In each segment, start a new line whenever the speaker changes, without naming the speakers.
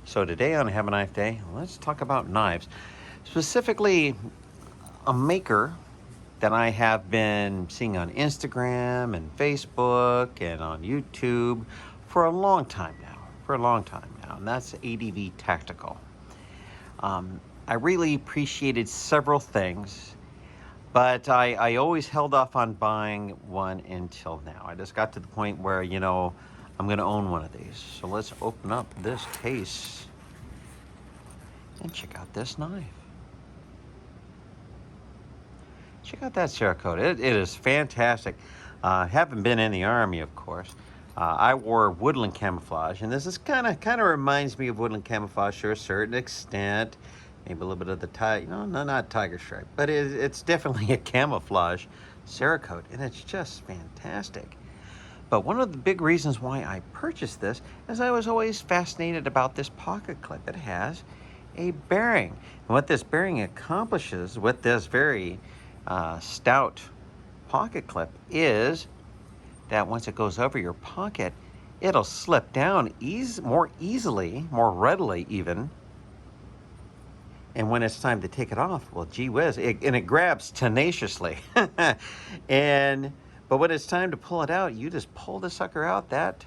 So today on Have a Knife Day, let's talk about knives. Specifically, a maker that I have been seeing on Instagram and Facebook and on YouTube for a long time now. And that's ADV Tactical. I really appreciated several things, but I always held off on buying one until now. I just got to the point where, I'm going to own one of these. So let's open up this case and check out this knife. Check out that Cerakote. It is fantastic. Haven't been in the Army, of course. I wore woodland camouflage, and this is kind of reminds me of woodland camouflage to a certain extent. Maybe a little bit of the no, not tiger stripe, but it's definitely a camouflage Cerakote, and it's just fantastic. But one of the big reasons why I purchased this is I was always fascinated about this pocket clip. It has a bearing, and what this bearing accomplishes with this very stout pocket clip is that once it goes over your pocket, it'll slip down more easily, more readily even. And when it's time to take it off, well, gee whiz, it grabs tenaciously. But when it's time to pull it out, you just pull the sucker out. That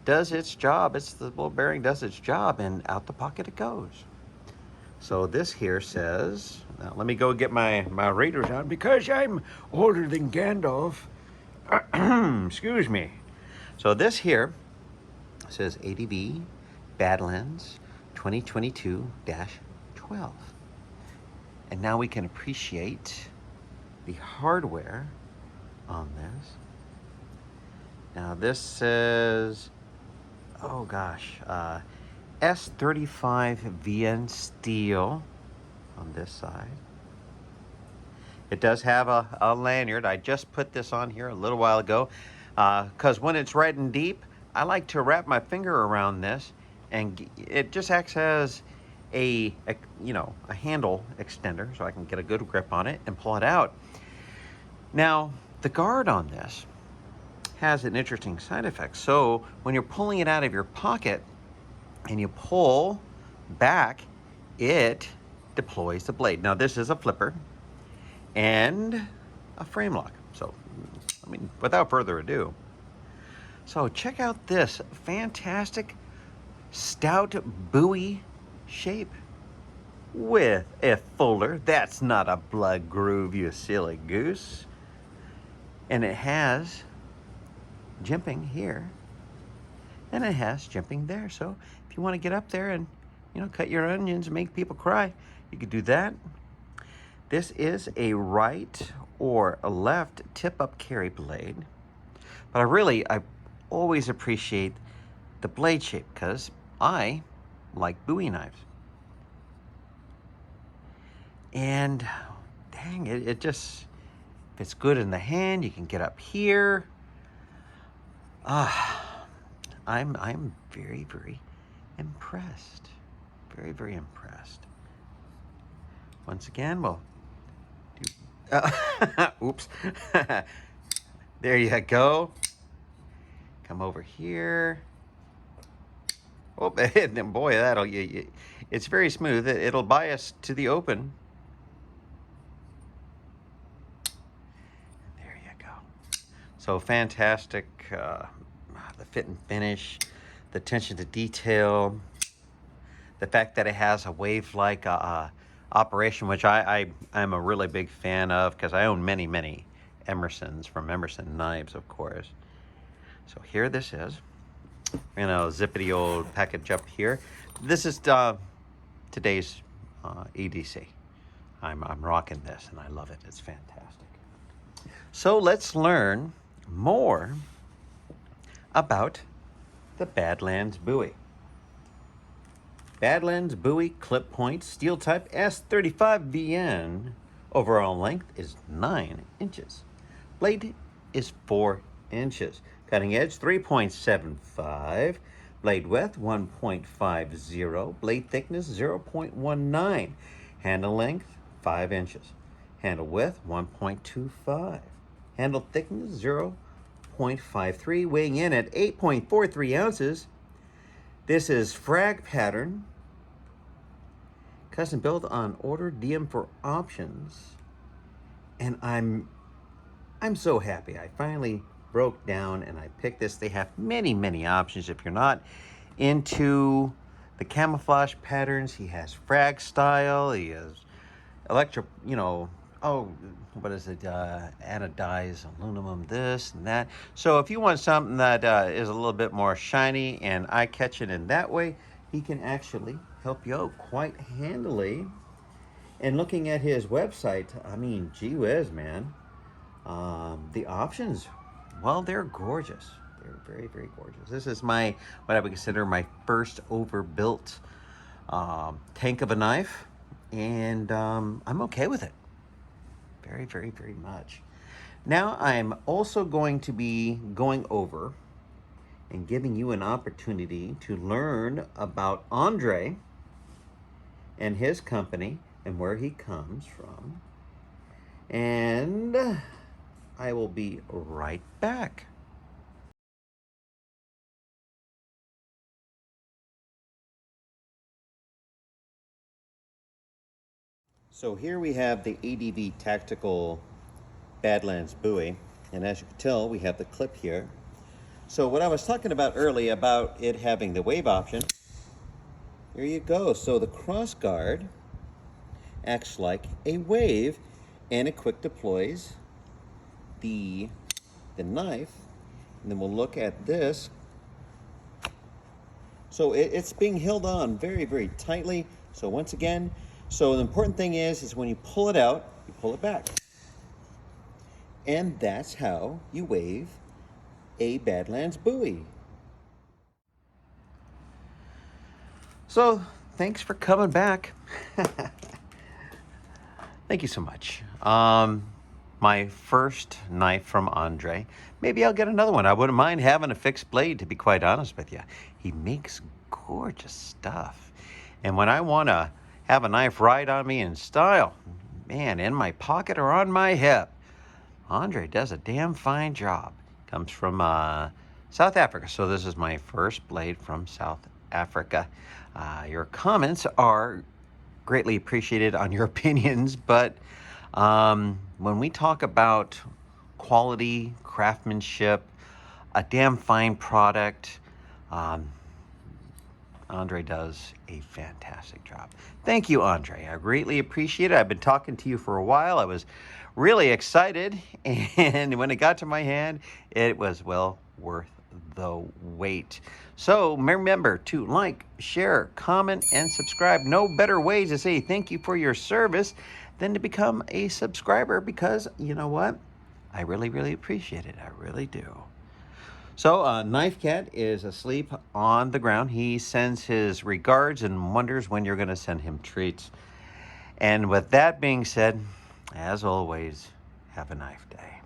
does its job. The little bearing does its job, and out the pocket it goes. So this here says, now let me go get my readers on because I'm older than Gandalf. Excuse me. So this here says ADV Badlands 2022-12. And now we can appreciate the hardware on this. Now this says, oh gosh, S35 VN steel on this side. It does have a lanyard. I just put this on here a little while ago because when it's red and deep, I like to wrap my finger around this, and it just acts as a handle extender so I can get a good grip on it and pull it out. Now, the guard on this has an interesting side effect. So when you're pulling it out of your pocket and you pull back, it deploys the blade. Now, this is a flipper and a frame lock. So, without further ado, so check out this fantastic stout Bowie shape with a fuller. That's not a blood groove, you silly goose. And it has jimping here, and it has jimping there. So if you want to get up there and cut your onions and make people cry, you could do that. This is a right or a left tip-up carry blade, but I always appreciate the blade shape because I like Bowie knives. And dang, it just, if it's good in the hand, you can get up here. I'm very, very impressed. Very, very impressed. Once again, we'll do, oops. There you go. Come over here. Oh, boy, it's very smooth. It'll bias to the open. There you go. So fantastic. The fit and finish, the attention to detail, the fact that it has a wave-like operation, which I'm a really big fan of because I own many Emersons from Emerson Knives, of course. So here this is. Zippity old package up here. This is today's EDC. I'm rocking this and I love it. It's fantastic. So let's learn more about the Badlands Bowie. Badlands Bowie clip point steel type S35 VN. Overall length is 9 inches. Blade is 4 inches. Cutting edge 3.75. Blade width 1.50. Blade thickness 0.19. Handle length 5 inches. Handle width 1.25. Handle thickness 0.53. Weighing in at 8.43 ounces. This is frag pattern, custom built on order, DM for options. And I'm so happy. I finally broke down and I picked this. They have many, many options. If you're not into the camouflage patterns, he has frag style, he has electro, what is it, anodized aluminum, this and that. So if you want something that is a little bit more shiny and eye-catching in that way, he can actually help you out quite handily. And looking at his website, I mean, gee whiz, man. The options, well, they're gorgeous. They're very, very gorgeous. This is what I would consider my first overbuilt tank of a knife, and I'm okay with it. Very, very, very much. Now I'm also going to be going over and giving you an opportunity to learn about Andre and his company and where he comes from. And I will be right back. So here we have the ADV Tactical Badlands Bowie, and as you can tell, we have the clip here. So what I was talking about earlier about it having the wave option, there you go. So the cross guard acts like a wave, and it quick deploys the knife. And then we'll look at this. So it's being held on very, very tightly. So once again, so the important thing is when you pull it out, you pull it back. And that's how you wave a Badlands Bowie. So thanks for coming back. Thank you so much. My first knife from Andre. Maybe I'll get another one. I wouldn't mind having a fixed blade, to be quite honest with you. He makes gorgeous stuff. And when I want to have a knife right on me in style, man, in my pocket or on my hip, Andre does a damn fine job. Comes from South Africa. So this is my first blade from South Africa. Your comments are greatly appreciated on your opinions, but when we talk about quality, craftsmanship, a damn fine product, Andre does a fantastic job. Thank you, Andre. I greatly appreciate it. I've been talking to you for a while. I was really excited, and when it got to my hand, it was well worth the wait. So remember to like, share, comment, and subscribe. No better way to say thank you for your service than to become a subscriber, because you know what? I really, really appreciate it. I really do. So Knife Cat is asleep on the ground. He sends his regards and wonders when you're going to send him treats. And with that being said, as always, have a knife day.